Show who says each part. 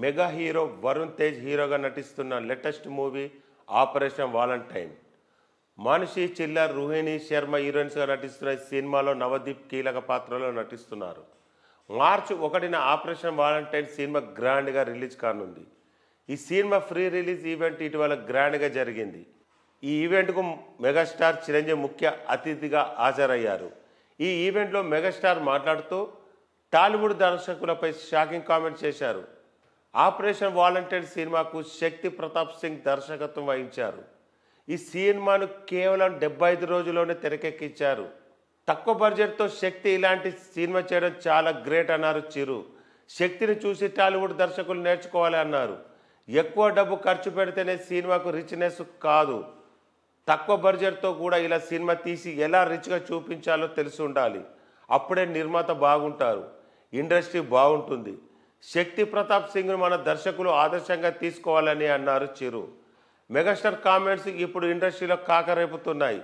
Speaker 1: Mega hero Varun Tej హీరోగా నటిస్తున్న latest movie Operation Valentine. Manushi Chhillar, Rohini Sharma హీరోయిన్స్గా నటిస్తున్న ఈ సినిమాలో నవదీప్ కీలక పాత్రలో నటిస్తున్నారు. మార్చి 1న ఆపరేషన్ వాలంటైన్ సినిమా గ్రాండ్గా రిలీజ్ కానుంది. ఈ సినిమా ప్రీ రిలీజ్ ఈవెంట్ ఇటీవల గ్రాండ్గా జరిగింది. ఈ ఈవెంట్కు మెగాస్టార్ చిరంజీవి ముఖ్య అతిథిగా హాజరయ్యారు. ఈ ఈవెంట్లో మెగాస్టార్ మాట్లాడుతూ టాలీవుడ్ దర్శకులపై షాకింగ్ కామెంట్ చేశారు. ఆపరేషన్ వాలంటైన్ సినిమాకు శక్తి ప్రతాప్ సింగ్ దర్శకత్వం వహించారు. ఈ సినిమాను కేవలం 75 రోజుల్లోనే తెరకెక్కించారు. తక్కువ బడ్జెట్తో శక్తి ఇలాంటి సినిమా చేయడం చాలా గ్రేట్ అన్నారు చిరు. శక్తిని చూసి టాలీవుడ్ దర్శకులు నేర్చుకోవాలి అన్నారు. ఎక్కువ డబ్బు ఖర్చు పెడితేనే సినిమాకు రిచ్నెస్ కాదు, తక్కువ బడ్జెట్తో కూడా ఇలా సినిమా తీసి ఎలా రిచ్గా చూపించాలో తెలిసి ఉండాలి. అప్పుడే నిర్మాత బాగుంటారు, ఇండస్ట్రీ బాగుంటుంది. శక్తి ప్రతాప్ సింగ్ను మన దర్శకులు ఆదర్శంగా తీసుకోవాలని అన్నారు చిరు. మెగాస్టార్ కామెంట్స్ ఇప్పుడు ఇండస్ట్రీలో కాకరేపుతున్నాయి.